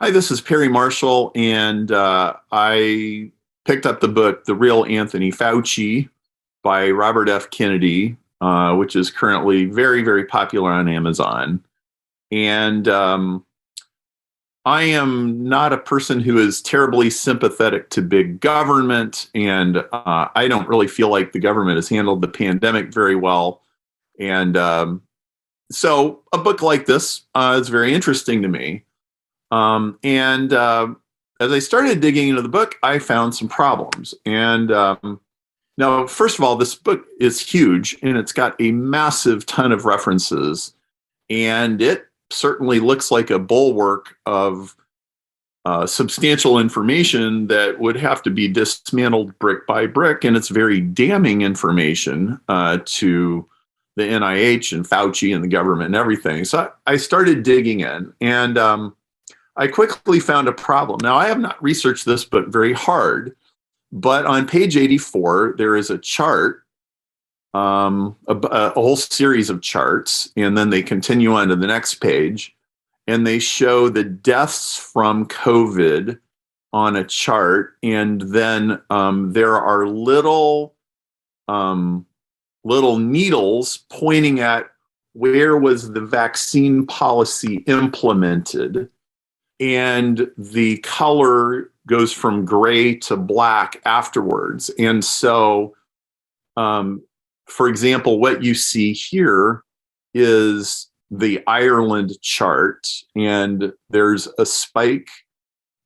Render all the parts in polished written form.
Hi, this is Perry Marshall, and I picked up the book, The Real Anthony Fauci by Robert F. Kennedy, which is currently very, very popular on Amazon. And I am not a person who is terribly sympathetic to big government, and I don't really feel like the government has handled the pandemic very well. And so a book like this is very interesting to me. As I started digging into the book, I found some problems. Now, first of all, this book is huge and it's got a massive ton of references, and it certainly looks like a bulwark of substantial information that would have to be dismantled brick by brick. And it's very damning information to the NIH and Fauci and the government and everything. So I started digging in, and I quickly found a problem. Now, I have not researched this book very hard, but on page 84, there is a chart, a whole series of charts, and then they continue on to the next page, and they show the deaths from COVID on a chart, and then there are little needles pointing at where was the vaccine policy implemented. And the color goes from gray to black afterwards. And so, for example, what you see here is the Ireland chart, and there's a spike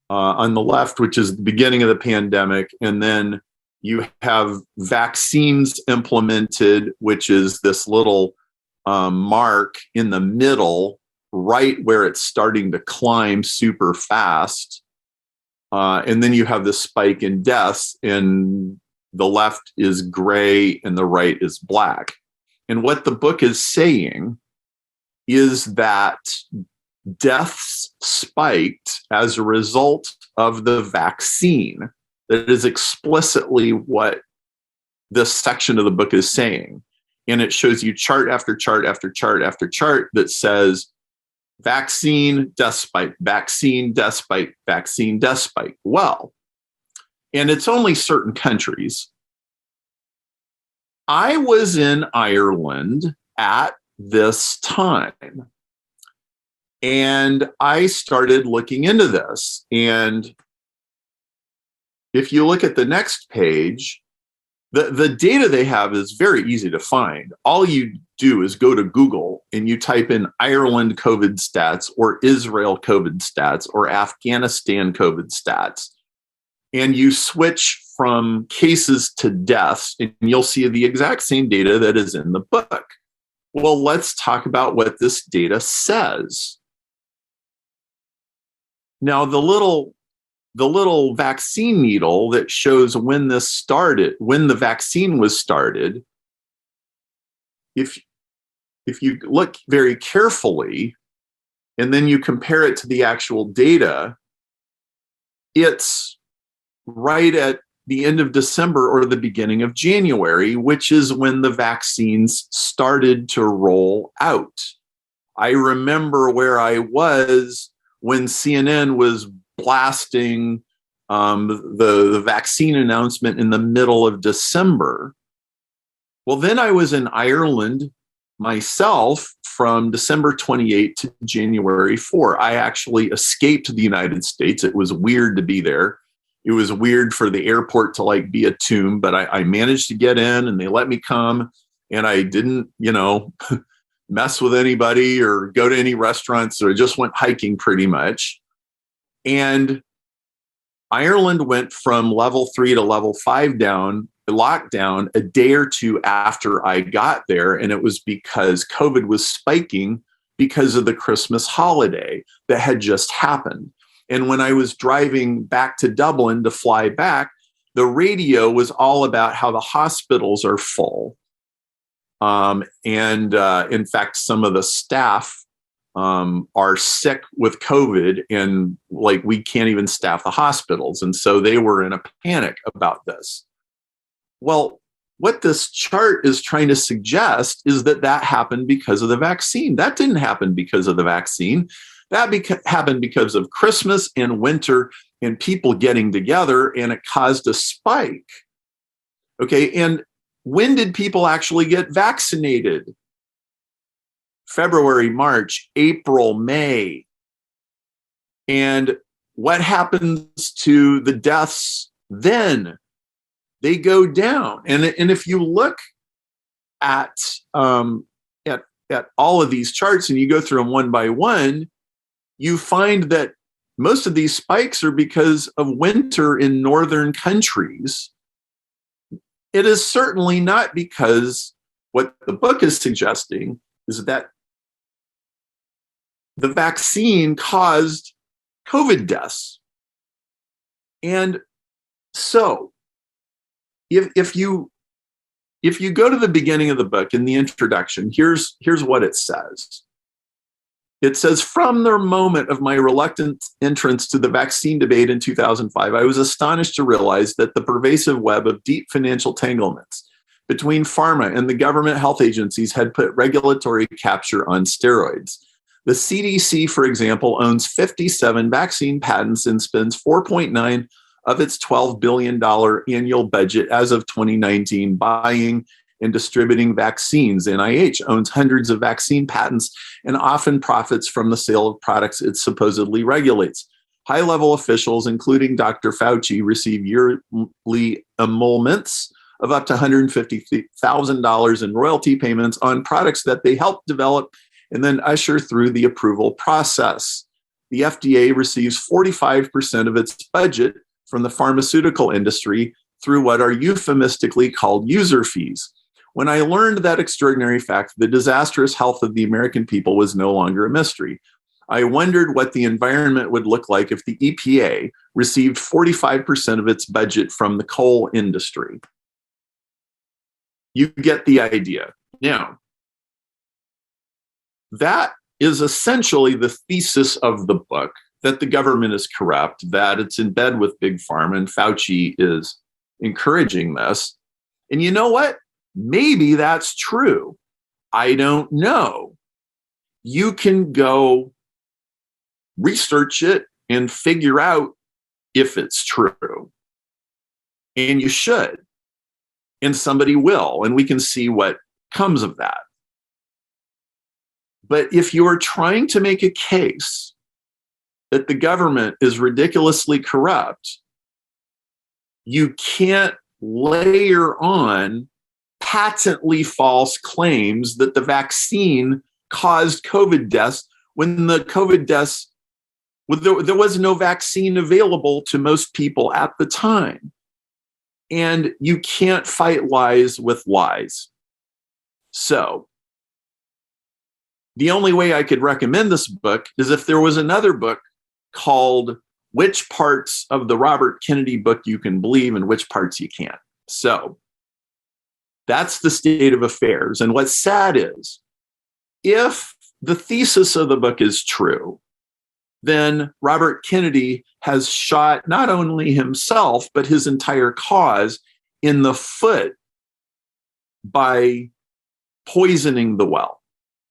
on the left, which is the beginning of the pandemic. And then you have vaccines implemented, which is this little mark in the middle, right where it's starting to climb super fast. And then you have the spike in deaths, and the left is gray and the right is black. And what the book is saying is that deaths spiked as a result of the vaccine. That is explicitly what this section of the book is saying. And it shows you chart after chart after chart after chart that says vaccine, death spike, vaccine, death spike, vaccine, death spike. Well, and it's only certain countries. I was in Ireland at this time, and I started looking into this. And if you look at the next page, the data they have is very easy to find. All you do is go to Google and you type in Ireland COVID stats or Israel COVID stats or Afghanistan COVID stats, and you switch from cases to deaths, and you'll see the exact same data that is in the book. Well, let's talk about what this data says. Now, the little vaccine needle that shows when this started, when the vaccine was started, if you look very carefully and then you compare it to the actual data, it's right at the end of December or the beginning of January, which is when the vaccines started to roll out. I remember where I was when CNN was blasting the vaccine announcement in the middle of December. Well, then I was in Ireland myself from December 28 to January 4. I actually escaped the United States. It was weird to be there. It was weird for the airport to like be a tomb, but I managed to get in and they let me come, and I didn't, mess with anybody or go to any restaurants, or just went hiking pretty much. And Ireland went from level 3 to level 5 lockdown a day or two after I got there. And it was because COVID was spiking because of the Christmas holiday that had just happened. And when I was driving back to Dublin to fly back, the radio was all about how the hospitals are full. In fact, some of the staff are sick with COVID, and like we can't even staff the hospitals. And so they were in a panic about this. Well, what this chart is trying to suggest is that happened because of the vaccine. That didn't happen because of the vaccine. That happened because of Christmas and winter and people getting together, and it caused a spike. Okay, and when did people actually get vaccinated? February, March, April, May. And what happens to the deaths then? They go down. And if you look at all of these charts and you go through them one by one, you find that most of these spikes are because of winter in northern countries. It is certainly not because what the book is suggesting is that the vaccine caused COVID deaths. And so if you go to the beginning of the book in the introduction, here's what it says. It says, from the moment of my reluctant entrance to the vaccine debate in 2005, I was astonished to realize that the pervasive web of deep financial entanglements between pharma and the government health agencies had put regulatory capture on steroids. The CDC, for example, owns 57 vaccine patents and spends $4.9 of its $12 billion annual budget as of 2019 buying and distributing vaccines. NIH owns hundreds of vaccine patents and often profits from the sale of products it supposedly regulates. High-level officials, including Dr. Fauci, receive yearly emoluments of up to $150,000 in royalty payments on products that they help develop and then usher through the approval process. The FDA receives 45% of its budget from the pharmaceutical industry through what are euphemistically called user fees. When I learned that extraordinary fact, the disastrous health of the American people was no longer a mystery. I wondered what the environment would look like if the EPA received 45% of its budget from the coal industry. You get the idea. Now, that is essentially the thesis of the book, that the government is corrupt, that it's in bed with Big Pharma, and Fauci is encouraging this. And you know what? Maybe that's true. I don't know. You can go research it and figure out if it's true. And you should. And somebody will. And we can see what comes of that. But if you are trying to make a case that the government is ridiculously corrupt, you can't layer on patently false claims that the vaccine caused COVID deaths when the COVID deaths, there was no vaccine available to most people at the time. And you can't fight lies with lies. So the only way I could recommend this book is if there was another book called Which Parts of the Robert Kennedy Book You Can Believe and Which Parts You Can't. So that's the state of affairs. And what's sad is, if the thesis of the book is true, then Robert Kennedy has shot not only himself, but his entire cause in the foot by poisoning the well.